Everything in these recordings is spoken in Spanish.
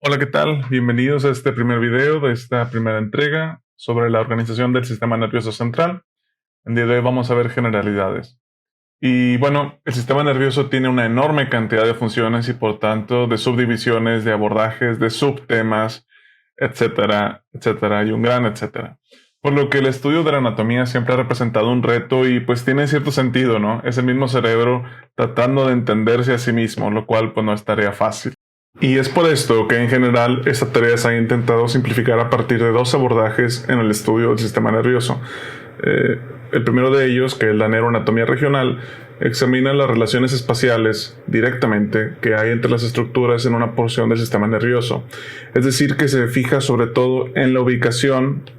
Hola, ¿qué tal? Bienvenidos a este primer video de esta primera entrega sobre la organización del sistema nervioso central. En día de hoy vamos a ver generalidades. Y bueno, el sistema nervioso tiene una enorme cantidad de funciones y por tanto de subdivisiones, de abordajes, de subtemas, etcétera, etcétera, y un gran etcétera. Por lo que el estudio de la anatomía siempre ha representado un reto y pues tiene cierto sentido, ¿no? Es el mismo cerebro tratando de entenderse a sí mismo, lo cual pues no es tarea fácil. Y es por esto que en general esta tarea se ha intentado simplificar a partir de dos abordajes en el estudio del sistema nervioso. El primero de ellos, que es la neuroanatomía regional, examina las relaciones espaciales directamente que hay entre las estructuras en una porción del sistema nervioso. Es decir, que se fija sobre todo en la ubicación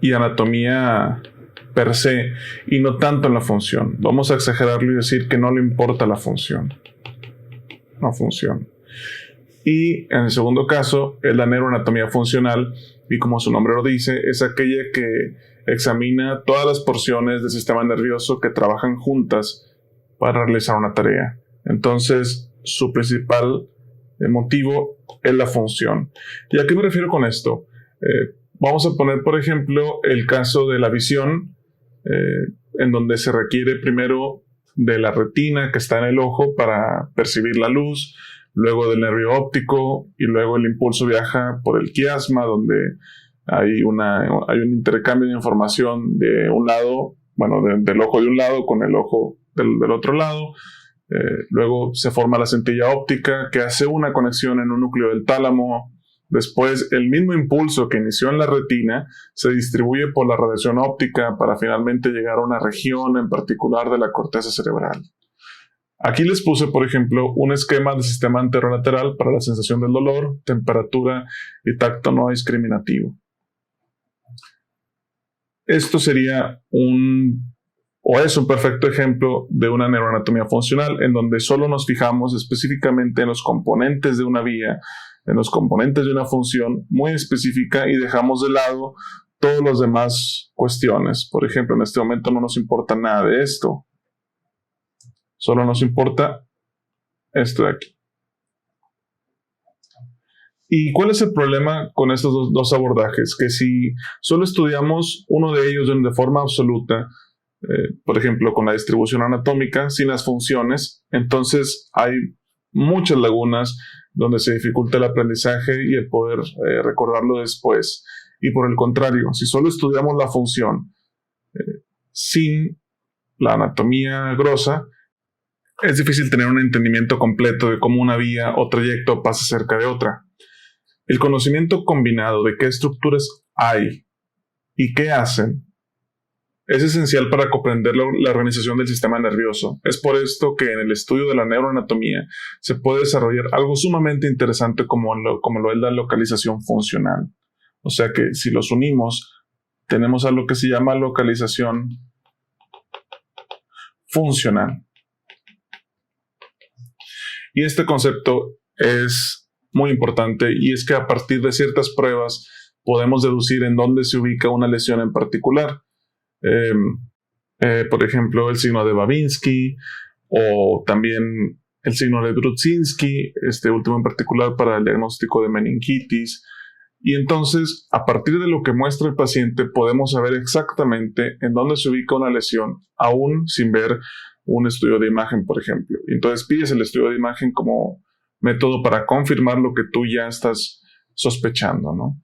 y anatomía per se y no tanto en la función. Vamos a exagerarlo y decir que no le importa la función. No funciona. Y en el segundo caso es la neuroanatomía funcional y como su nombre lo dice, es aquella que examina todas las porciones del sistema nervioso que trabajan juntas para realizar una tarea. Entonces, su principal motivo es la función. ¿Y a qué me refiero con esto? Vamos a poner, por ejemplo, el caso de la visión, en donde se requiere primero de la retina que está en el ojo para percibir la luz, luego del nervio óptico y luego el impulso viaja por el quiasma donde hay un intercambio de información de un lado, del ojo de un lado con el ojo del otro lado. Luego se forma la centella óptica que hace una conexión en un núcleo del tálamo. Después, el mismo impulso que inició en la retina se distribuye por la radiación óptica para finalmente llegar a una región en particular de la corteza cerebral. Aquí les puse, por ejemplo, un esquema del sistema anterolateral para la sensación del dolor, temperatura y tacto no discriminativo. Esto sería es un perfecto ejemplo de una neuroanatomía funcional en donde solo nos fijamos específicamente en los componentes de una vía, en los componentes de una función muy específica y dejamos de lado todas las demás cuestiones. Por ejemplo, en este momento no nos importa nada de esto. Solo nos importa esto de aquí. ¿Y cuál es el problema con estos dos abordajes? Que si solo estudiamos uno de ellos de forma absoluta, por ejemplo, con la distribución anatómica, sin las funciones, entonces hay muchas lagunas donde se dificulta el aprendizaje y el poder recordarlo después. Y por el contrario, si solo estudiamos la función sin la anatomía grosa, es difícil tener un entendimiento completo de cómo una vía o trayecto pasa cerca de otra. El conocimiento combinado de qué estructuras hay y qué hacen es esencial para comprender la organización del sistema nervioso. Es por esto que en el estudio de la neuroanatomía se puede desarrollar algo sumamente interesante como lo es la localización funcional. O sea que si los unimos, tenemos algo que se llama localización funcional. Y este concepto es muy importante y es que a partir de ciertas pruebas podemos deducir en dónde se ubica una lesión en particular. Por ejemplo, el signo de Babinski o también el signo de Brudzinski, este último en particular para el diagnóstico de meningitis. Y entonces, a partir de lo que muestra el paciente, podemos saber exactamente en dónde se ubica una lesión, aún sin ver un estudio de imagen, por ejemplo. Y entonces pides el estudio de imagen como método para confirmar lo que tú ya estás sospechando, ¿no?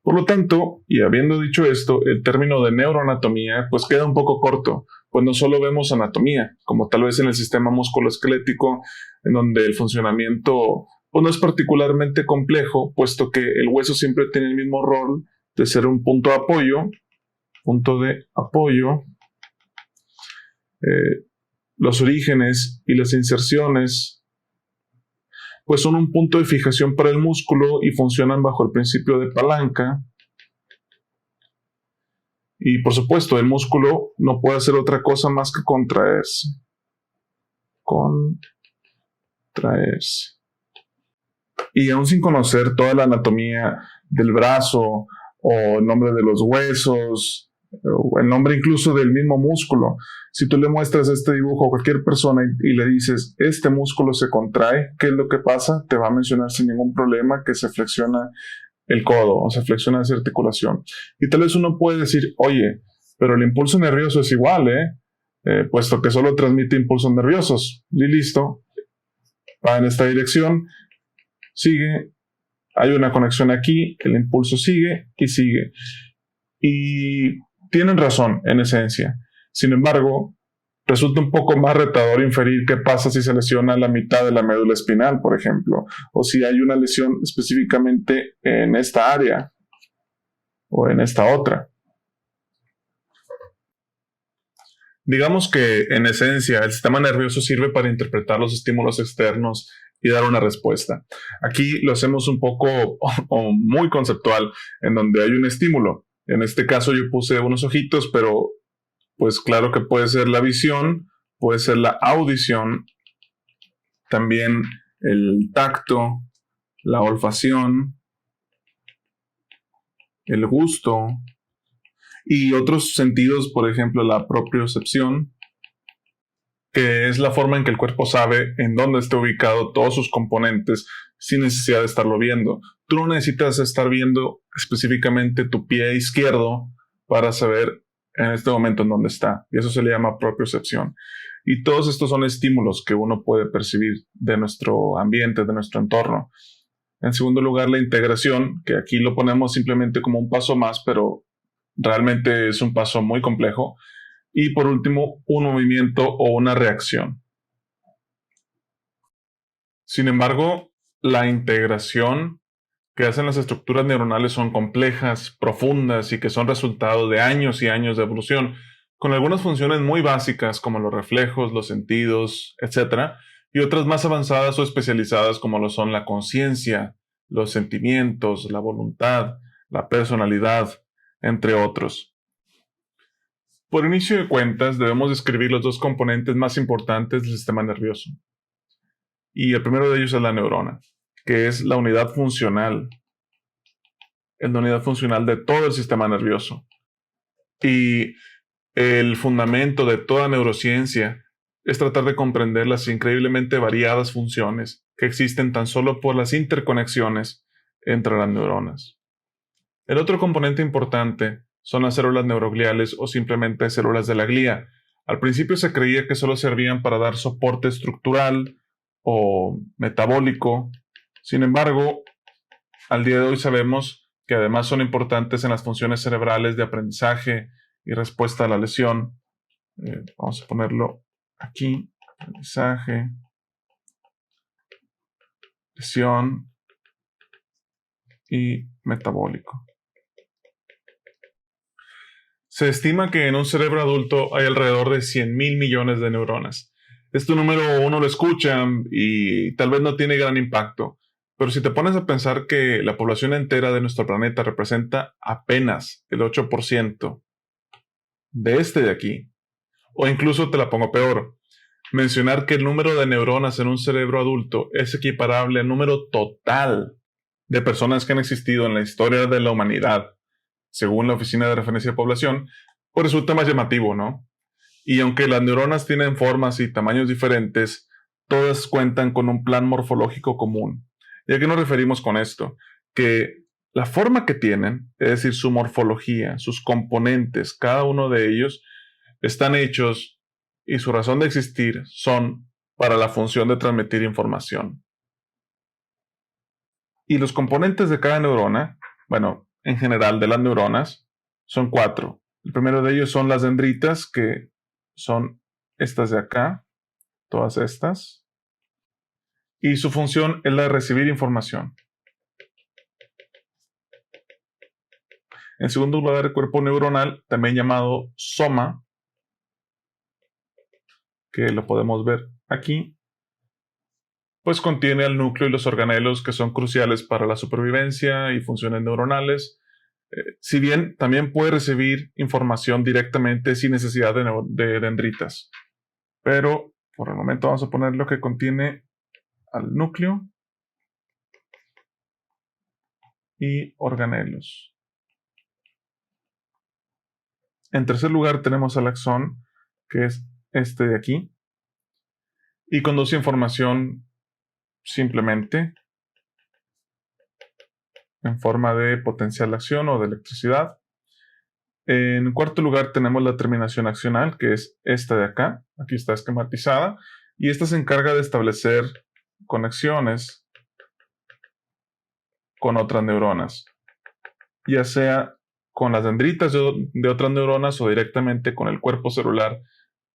Por lo tanto, y habiendo dicho esto, el término de neuroanatomía pues queda un poco corto, pues no solo vemos anatomía, como tal vez en el sistema musculoesquelético, en donde el funcionamiento pues no es particularmente complejo, puesto que el hueso siempre tiene el mismo rol de ser un punto de apoyo. Los orígenes y las inserciones pues son un punto de fijación para el músculo y funcionan bajo el principio de palanca. Y por supuesto, el músculo no puede hacer otra cosa más que contraerse. Y aún sin conocer toda la anatomía del brazo o el nombre de los huesos, o el nombre incluso del mismo músculo. Si tú le muestras este dibujo a cualquier persona y le dices, este músculo se contrae, ¿qué es lo que pasa? Te va a mencionar sin ningún problema que se flexiona el codo o se flexiona esa articulación. Y tal vez uno puede decir, oye, pero el impulso nervioso es igual, puesto que solo transmite impulsos nerviosos. Y listo, va en esta dirección, sigue, hay una conexión aquí, el impulso sigue y sigue. Y tienen razón en esencia. Sin embargo, resulta un poco más retador inferir qué pasa si se lesiona la mitad de la médula espinal, por ejemplo, o si hay una lesión específicamente en esta área o en esta otra. Digamos que, en esencia, el sistema nervioso sirve para interpretar los estímulos externos y dar una respuesta. Aquí lo hacemos un poco o muy conceptual, en donde hay un estímulo. En este caso yo puse unos ojitos, pero pues claro que puede ser la visión, puede ser la audición, también el tacto, la olfacción, el gusto y otros sentidos, por ejemplo, la propiocepción, que es la forma en que el cuerpo sabe en dónde está ubicado todos sus componentes sin necesidad de estarlo viendo. Tú no necesitas estar viendo específicamente tu pie izquierdo para saber en este momento en dónde está, y eso se le llama propiocepción. Y todos estos son estímulos que uno puede percibir de nuestro ambiente, de nuestro entorno. En segundo lugar, la integración, que aquí lo ponemos simplemente como un paso más, pero realmente es un paso muy complejo. Y por último, un movimiento o una reacción. Sin embargo, la integración que hacen las estructuras neuronales son complejas, profundas y que son resultado de años y años de evolución, con algunas funciones muy básicas como los reflejos, los sentidos, etc., y otras más avanzadas o especializadas como lo son la conciencia, los sentimientos, la voluntad, la personalidad, entre otros. Por inicio de cuentas, debemos describir los dos componentes más importantes del sistema nervioso. Y el primero de ellos es la neurona, que es la unidad funcional, de todo el sistema nervioso. Y el fundamento de toda neurociencia es tratar de comprender las increíblemente variadas funciones que existen tan solo por las interconexiones entre las neuronas. El otro componente importante son las células neurogliales o simplemente células de la glía. Al principio se creía que solo servían para dar soporte estructural o metabólico. Sin embargo, al día de hoy sabemos que además son importantes en las funciones cerebrales de aprendizaje y respuesta a la lesión. Vamos a ponerlo aquí. Aprendizaje, lesión y metabólico. Se estima que en un cerebro adulto hay alrededor de 100.000 millones de neuronas. Este número uno lo escucha y tal vez no tiene gran impacto, pero si te pones a pensar que la población entera de nuestro planeta representa apenas el 8% de este de aquí, o incluso te la pongo peor, mencionar que el número de neuronas en un cerebro adulto es equiparable al número total de personas que han existido en la historia de la humanidad, según la Oficina de Referencia de Población, pues resulta más llamativo, ¿no? Y aunque las neuronas tienen formas y tamaños diferentes, todas cuentan con un plan morfológico común. ¿Y a qué nos referimos con esto? Que la forma que tienen, es decir, su morfología, sus componentes, cada uno de ellos, están hechos y su razón de existir son para la función de transmitir información. Y los componentes de cada neurona, bueno, en general de las neuronas, son 4. El primero de ellos son las dendritas, que son estas de acá, todas estas. Y su función es la de recibir información. En segundo lugar, el cuerpo neuronal, también llamado soma, que lo podemos ver aquí, pues contiene el núcleo y los organelos que son cruciales para la supervivencia y funciones neuronales. Si bien también puede recibir información directamente sin necesidad de dendritas. Pero por el momento vamos a poner lo que contiene al núcleo y organelos. En tercer lugar tenemos al axón, que es este de aquí, y conduce información simplemente en forma de potencial de acción o de electricidad. En cuarto lugar tenemos la terminación accional, que es esta de acá. Aquí está esquematizada. Y esta se encarga de establecer conexiones con otras neuronas, ya sea con las dendritas de otras neuronas o directamente con el cuerpo celular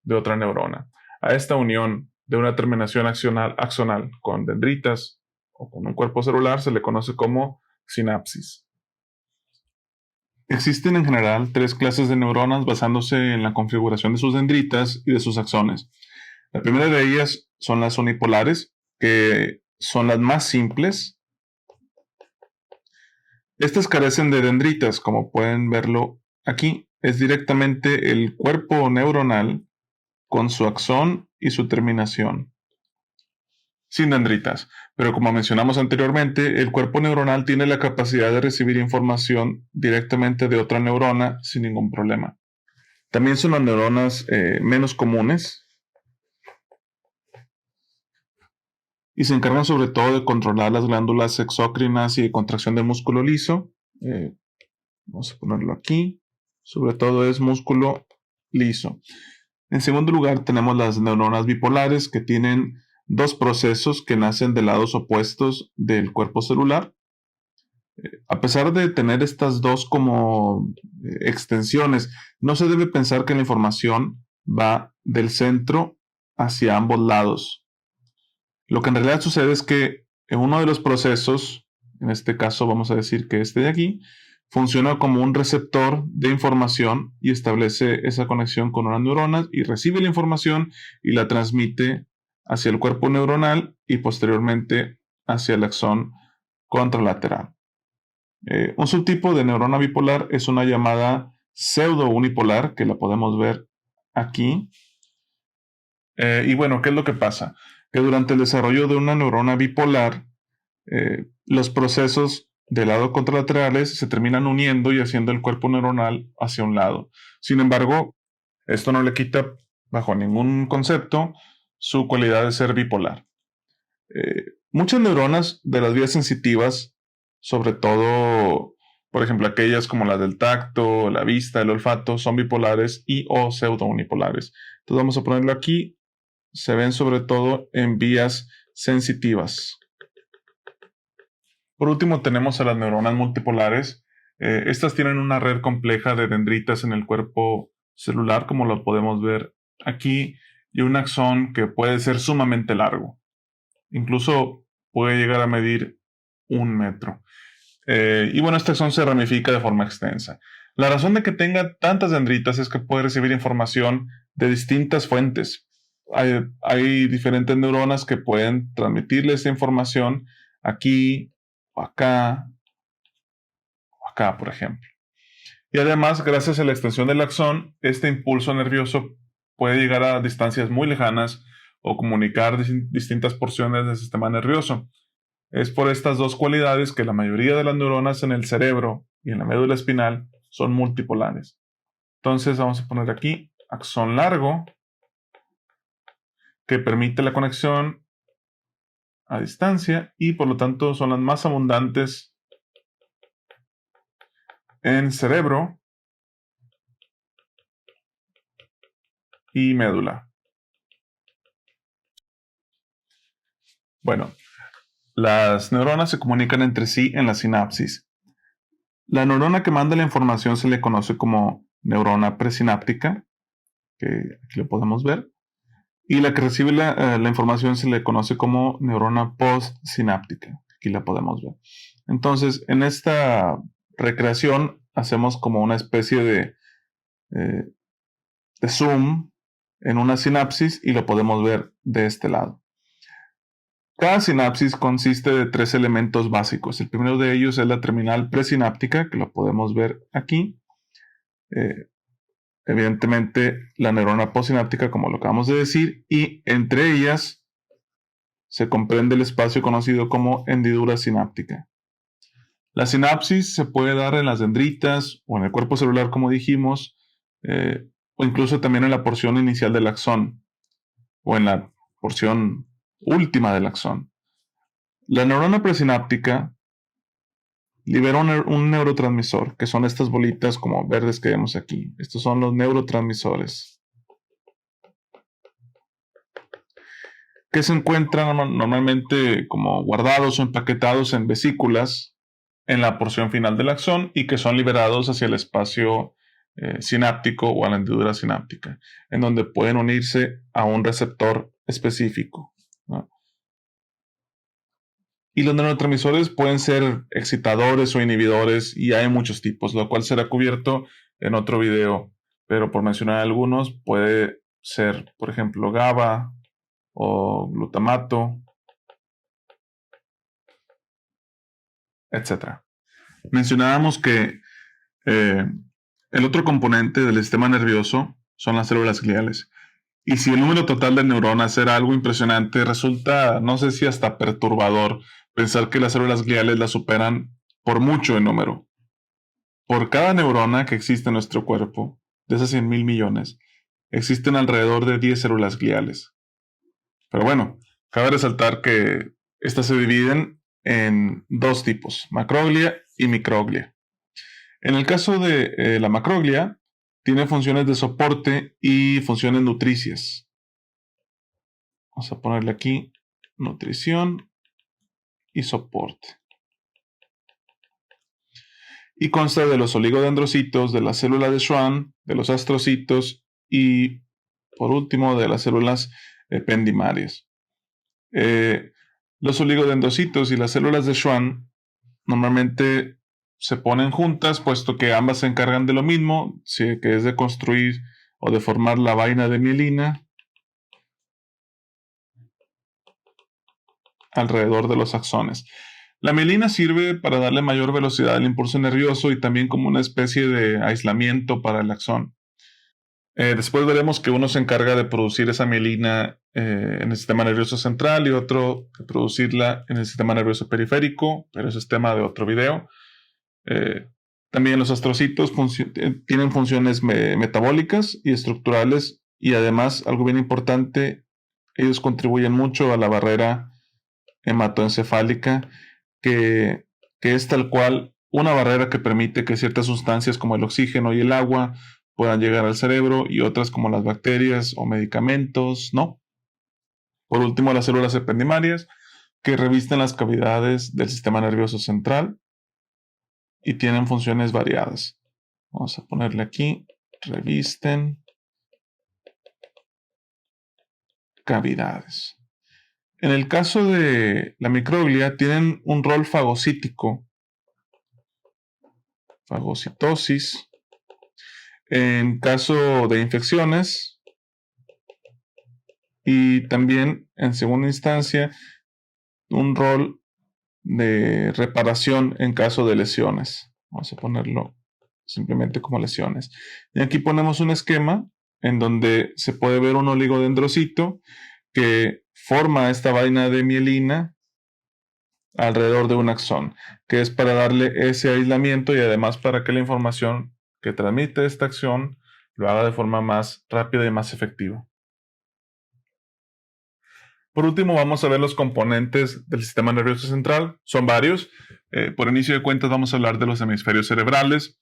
de otra neurona. A esta unión de una terminación axonal con dendritas o con un cuerpo celular se le conoce como sinapsis. Existen en general tres clases de neuronas basándose en la configuración de sus dendritas y de sus axones. La primera de ellas son las unipolares, que son las más simples. Estas carecen de dendritas, como pueden verlo aquí. Es directamente el cuerpo neuronal con su axón y su terminación, sin dendritas. Pero como mencionamos anteriormente, el cuerpo neuronal tiene la capacidad de recibir información directamente de otra neurona sin ningún problema. También son las neuronas menos comunes y se encargan sobre todo de controlar las glándulas exócrinas y de contracción del músculo liso. Vamos a ponerlo aquí. Sobre todo es músculo liso. En segundo lugar tenemos las neuronas bipolares, que tienen dos procesos que nacen de lados opuestos del cuerpo celular. A pesar de tener estas dos como extensiones, no se debe pensar que la información va del centro hacia ambos lados. Lo que en realidad sucede es que en uno de los procesos, en este caso vamos a decir que este de aquí, funciona como un receptor de información y establece esa conexión con unas neuronas y recibe la información y la transmite hacia el cuerpo neuronal y posteriormente hacia el axón contralateral. Un subtipo de neurona bipolar es una llamada pseudo-unipolar, que la podemos ver aquí. Y bueno, ¿qué es lo que pasa? Que durante el desarrollo de una neurona bipolar, los procesos del lado contralaterales se terminan uniendo y haciendo el cuerpo neuronal hacia un lado. Sin embargo, esto no le quita, bajo ningún concepto, su cualidad de ser bipolar. Muchas neuronas de las vías sensitivas, sobre todo, por ejemplo, aquellas como las del tacto, la vista, el olfato, son bipolares y o pseudounipolares. Entonces vamos a ponerlo aquí. Se ven sobre todo en vías sensitivas. Por último tenemos a las neuronas multipolares. Estas tienen una red compleja de dendritas en el cuerpo celular, como lo podemos ver aquí, y un axón que puede ser sumamente largo. Incluso puede llegar a medir 1 metro. Y bueno, este axón se ramifica de forma extensa. La razón de que tenga tantas dendritas es que puede recibir información de distintas fuentes. Hay diferentes neuronas que pueden transmitirle esa información aquí, o acá, por ejemplo. Y además, gracias a la extensión del axón, este impulso nervioso puede llegar a distancias muy lejanas o comunicar distintas porciones del sistema nervioso. Es por estas dos cualidades que la mayoría de las neuronas en el cerebro y en la médula espinal son multipolares. Entonces vamos a poner aquí axón largo, que permite la conexión a distancia y por lo tanto son las más abundantes en cerebro y médula. Bueno, las neuronas se comunican entre sí en la sinapsis. La neurona que manda la información se le conoce como neurona presináptica, que aquí lo podemos ver, y la que recibe la información se le conoce como neurona postsináptica, aquí la podemos ver. Entonces, en esta recreación hacemos como una especie de zoom en una sinapsis y lo podemos ver de este lado. Cada sinapsis consiste de 3 elementos básicos. El primero de ellos es la terminal presináptica, que lo podemos ver aquí. Evidentemente, la neurona postsináptica, como lo acabamos de decir, y entre ellas se comprende el espacio conocido como hendidura sináptica. La sinapsis se puede dar en las dendritas o en el cuerpo celular, como dijimos, o incluso también en la porción inicial del axón o en la porción última del axón. La neurona presináptica libera un neurotransmisor, que son estas bolitas como verdes que vemos aquí. Estos son los neurotransmisores, que se encuentran normalmente como guardados o empaquetados en vesículas en la porción final del axón y que son liberados hacia el espacio sináptico o a la hendidura sináptica, en donde pueden unirse a un receptor específico, ¿no? Y los neurotransmisores pueden ser excitadores o inhibidores y hay muchos tipos, lo cual será cubierto en otro video, pero por mencionar algunos puede ser, por ejemplo, GABA o glutamato, etc. Mencionábamos que el otro componente del sistema nervioso son las células gliales. Y si el número total de neuronas era algo impresionante, resulta, no sé si hasta perturbador, pensar que las células gliales las superan por mucho en número. Por cada neurona que existe en nuestro cuerpo, de esas 100.000 millones, existen alrededor de 10 células gliales. Pero bueno, cabe resaltar que estas se dividen en dos tipos, macroglia y microglia. En el caso de la macroglia, tiene funciones de soporte y funciones nutricias. Vamos a ponerle aquí nutrición y soporte. Y consta de los oligodendrocitos, de la célula de Schwann, de los astrocitos y, por último, de las células ependimarias. Los oligodendrocitos y las células de Schwann normalmente se ponen juntas, puesto que ambas se encargan de lo mismo, que es de construir o de formar la vaina de mielina alrededor de los axones. La mielina sirve para darle mayor velocidad al impulso nervioso y también como una especie de aislamiento para el axón. Después veremos que uno se encarga de producir esa mielina en el sistema nervioso central y otro de producirla en el sistema nervioso periférico, pero ese es tema de otro video. También los astrocitos tienen funciones metabólicas y estructurales y además, algo bien importante, ellos contribuyen mucho a la barrera hematoencefálica, que es tal cual una barrera que permite que ciertas sustancias como el oxígeno y el agua puedan llegar al cerebro y otras como las bacterias o medicamentos, ¿no? Por último, las células ependimarias, que revisten las cavidades del sistema nervioso central y tienen funciones variadas. Vamos a ponerle aquí, revisten cavidades. En el caso de la microglia, tienen un rol fagocítico, fagocitosis. En caso de infecciones y también, en segunda instancia, un rol de reparación en caso de lesiones. Vamos a ponerlo simplemente como lesiones. Y aquí ponemos un esquema en donde se puede ver un oligodendrocito que forma esta vaina de mielina alrededor de un axón, que es para darle ese aislamiento y además para que la información que transmite esta acción lo haga de forma más rápida y más efectiva. Por último, vamos a ver los componentes del sistema nervioso central. Son varios. Por inicio de cuentas, vamos a hablar de los hemisferios cerebrales,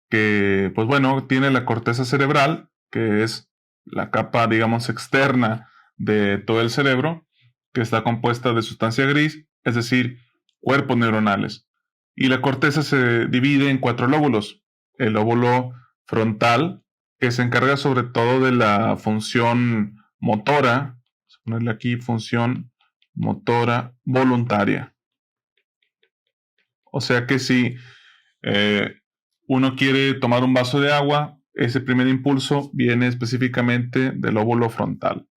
que, pues bueno, tiene la corteza cerebral, que es la capa, digamos, externa de todo el cerebro, que está compuesta de sustancia gris, es decir, cuerpos neuronales. Y la corteza se divide en 4 lóbulos. El lóbulo frontal, que se encarga sobre todo de la función motora, vamos a ponerle aquí función motora voluntaria. O sea que si uno quiere tomar un vaso de agua, ese primer impulso viene específicamente del lóbulo frontal.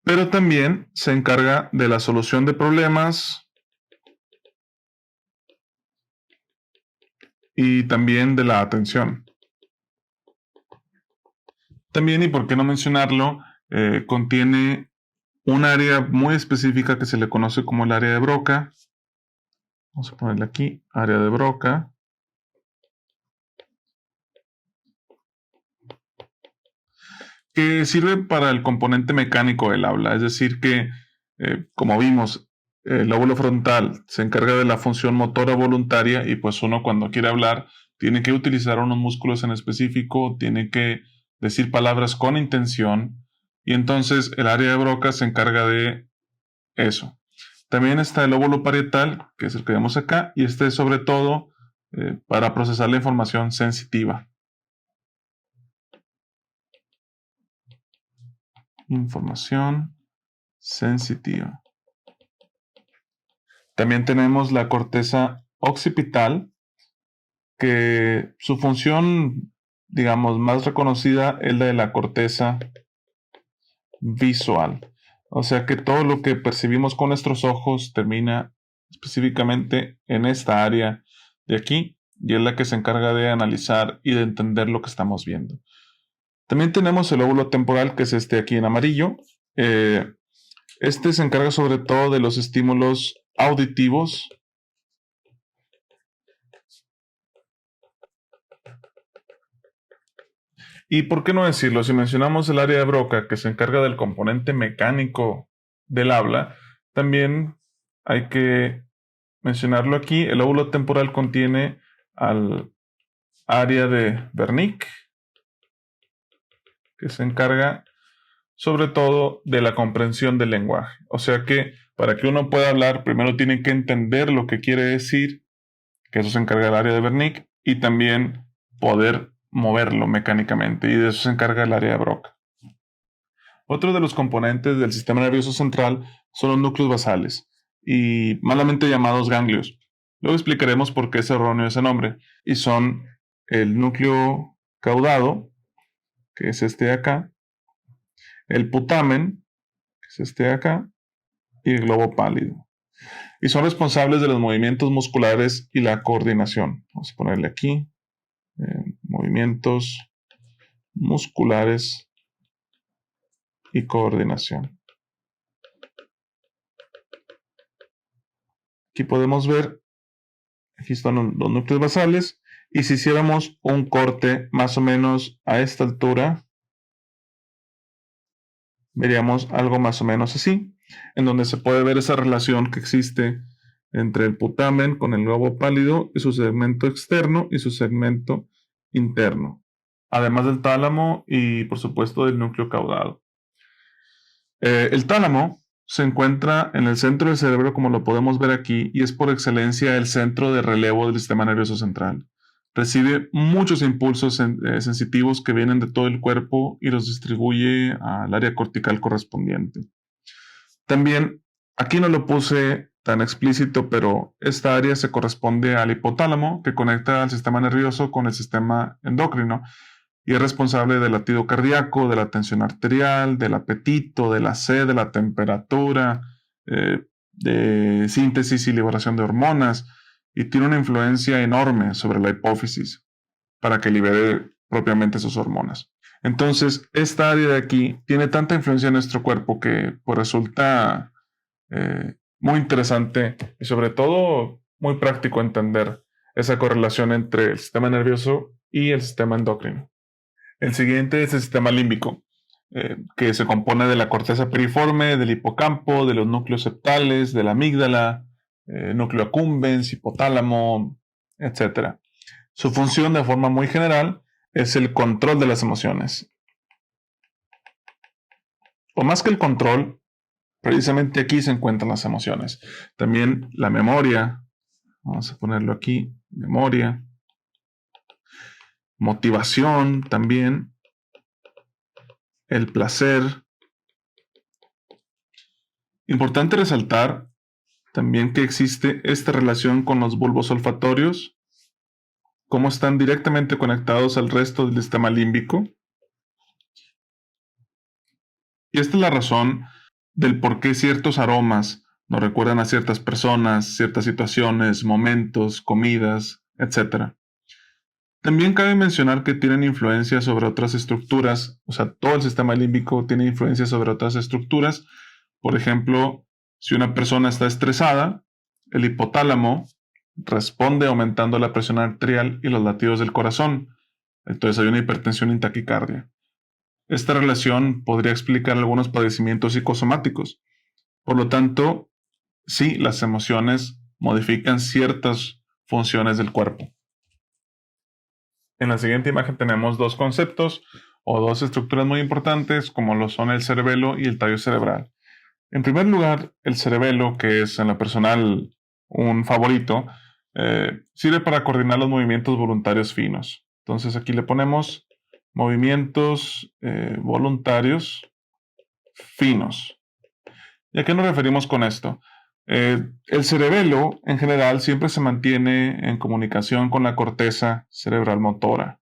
Pero también se encarga de la solución de problemas y también de la atención. También, y por qué no mencionarlo, contiene un área muy específica que se le conoce como el área de Broca. Vamos a ponerle aquí, área de Broca. que sirve para el componente mecánico del habla, es decir que, como vimos, el lóbulo frontal se encarga de la función motora voluntaria y pues uno cuando quiere hablar tiene que utilizar unos músculos en específico, tiene que decir palabras con intención y entonces el área de Broca se encarga de eso. También está el lóbulo parietal, que es el que vemos acá, y este es sobre todo para procesar la información sensitiva. Información sensitiva. También tenemos la corteza occipital, que su función, digamos, más reconocida es la de la corteza visual. O sea que todo lo que percibimos con nuestros ojos termina específicamente en esta área de aquí y es la que se encarga de analizar y de entender lo que estamos viendo. También tenemos el lóbulo temporal, que es este aquí en amarillo. Este se encarga sobre todo de los estímulos auditivos. Y por qué no decirlo, si mencionamos el área de Broca, que se encarga del componente mecánico del habla, también hay que mencionarlo aquí. El lóbulo temporal contiene al área de Wernicke, que se encarga sobre todo de la comprensión del lenguaje. O sea que para que uno pueda hablar, primero tiene que entender lo que quiere decir, que eso se encarga el área de Wernicke, y también poder moverlo mecánicamente, y de eso se encarga el área de Broca. Otro de los componentes del sistema nervioso central son los núcleos basales, y malamente llamados ganglios. Luego explicaremos por qué es erróneo ese nombre, y son el núcleo caudado, que es este de acá, el putamen, que es este de acá, y el globo pálido. Y son responsables de los movimientos musculares y la coordinación. Vamos a ponerle aquí, movimientos musculares y coordinación. Aquí podemos ver, aquí están los núcleos basales, y si hiciéramos un corte más o menos a esta altura, veríamos algo más o menos así, en donde se puede ver esa relación que existe entre el putamen con el globo pálido y su segmento externo y su segmento interno, además del tálamo y por supuesto del núcleo caudado. El tálamo se encuentra en el centro del cerebro, como lo podemos ver aquí, y es por excelencia el centro de relevo del sistema nervioso central. Recibe muchos impulsos sensitivos que vienen de todo el cuerpo y los distribuye al área cortical correspondiente. También, aquí no lo puse tan explícito, pero esta área se corresponde al hipotálamo, que conecta al sistema nervioso con el sistema endocrino y es responsable del latido cardíaco, de la tensión arterial, del apetito, de la sed, de la temperatura, de síntesis y liberación de hormonas, y tiene una influencia enorme sobre la hipófisis para que libere propiamente sus hormonas. Entonces, esta área de aquí tiene tanta influencia en nuestro cuerpo que pues, resulta muy interesante y sobre todo muy práctico entender esa correlación entre el sistema nervioso y el sistema endocrino. El siguiente es el sistema límbico, que se compone de la corteza piriforme, del hipocampo, de los núcleos septales, de la amígdala, núcleo accumbens, hipotálamo, etc. Su función de forma muy general es el control de las emociones. O más que el control, precisamente aquí se encuentran las emociones. También la memoria, vamos a ponerlo aquí, memoria, motivación también, el placer. Importante resaltar también que existe esta relación con los bulbos olfatorios, cómo están directamente conectados al resto del sistema límbico. Y esta es la razón del por qué ciertos aromas nos recuerdan a ciertas personas, ciertas situaciones, momentos, comidas, etc. También cabe mencionar que tienen influencia sobre otras estructuras, o sea, todo el sistema límbico tiene influencia sobre otras estructuras. Por ejemplo, si una persona está estresada, el hipotálamo responde aumentando la presión arterial y los latidos del corazón. Entonces hay una hipertensión y taquicardia. Esta relación podría explicar algunos padecimientos psicosomáticos. Por lo tanto, sí, las emociones modifican ciertas funciones del cuerpo. En la siguiente imagen tenemos dos conceptos o dos estructuras muy importantes como lo son el cerebelo y el tallo cerebral. En primer lugar, el cerebelo, que es en lo personal un favorito, sirve para coordinar los movimientos voluntarios finos. Entonces aquí le ponemos movimientos voluntarios finos. ¿Y a qué nos referimos con esto? El cerebelo, en general, siempre se mantiene en comunicación con la corteza cerebral motora.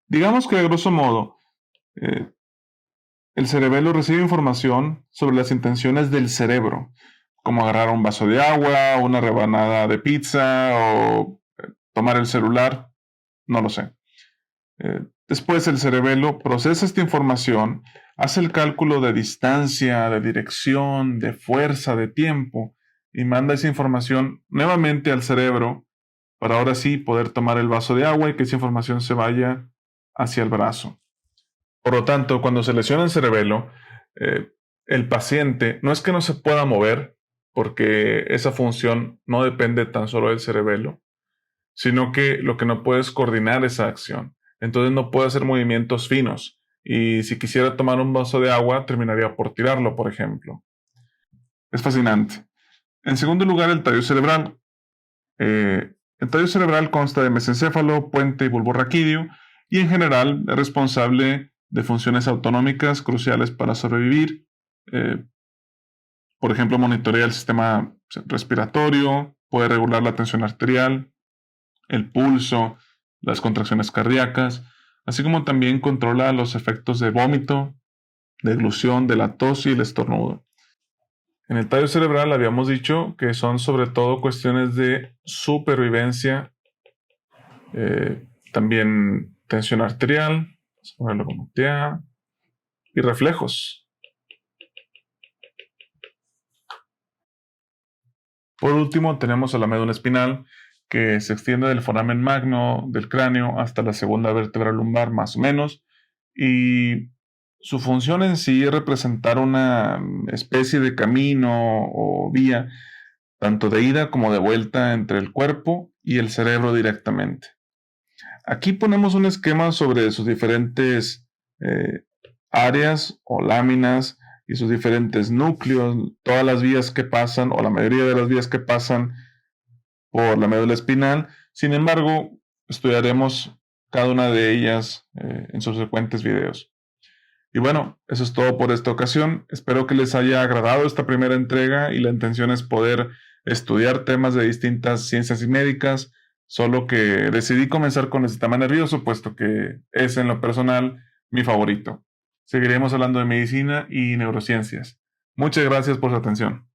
Digamos que, a grosso modo, el cerebelo recibe información sobre las intenciones del cerebro, como agarrar un vaso de agua, una rebanada de pizza o tomar el celular, no lo sé. Después el cerebelo procesa esta información, hace el cálculo de distancia, de dirección, de fuerza, de tiempo y manda esa información nuevamente al cerebro para ahora sí poder tomar el vaso de agua y que esa información se vaya hacia el brazo. Por lo tanto, cuando se lesiona el cerebelo, el paciente no es que no se pueda mover, porque esa función no depende tan solo del cerebelo, sino que lo que no puede es coordinar esa acción. Entonces no puede hacer movimientos finos. Y si quisiera tomar un vaso de agua, terminaría por tirarlo, por ejemplo. Es fascinante. En segundo lugar, el tallo cerebral. El tallo cerebral consta de mesencéfalo, puente y bulbo raquídeo, y en general es responsable de funciones autonómicas cruciales para sobrevivir. Por ejemplo, monitorea el sistema respiratorio, puede regular la tensión arterial, el pulso, las contracciones cardíacas, así como también controla los efectos de vómito, de eglución, de la tos y el estornudo. En el tallo cerebral habíamos dicho que son sobre todo cuestiones de supervivencia, también tensión arterial, y reflejos. Por último, tenemos a la médula espinal, que se extiende del foramen magno del cráneo hasta la segunda vértebra lumbar, más o menos, y su función en sí es representar una especie de camino o vía, tanto de ida como de vuelta entre el cuerpo y el cerebro directamente. Aquí ponemos un esquema sobre sus diferentes áreas o láminas y sus diferentes núcleos, todas las vías que pasan o la mayoría de las vías que pasan por la médula espinal. Sin embargo, estudiaremos cada una de ellas en subsecuentes videos. Y bueno, eso es todo por esta ocasión. Espero que les haya agradado esta primera entrega y la intención es poder estudiar temas de distintas ciencias y médicas, solo que decidí comenzar con el sistema nervioso, puesto que es en lo personal mi favorito. Seguiremos hablando de medicina y neurociencias. Muchas gracias por su atención.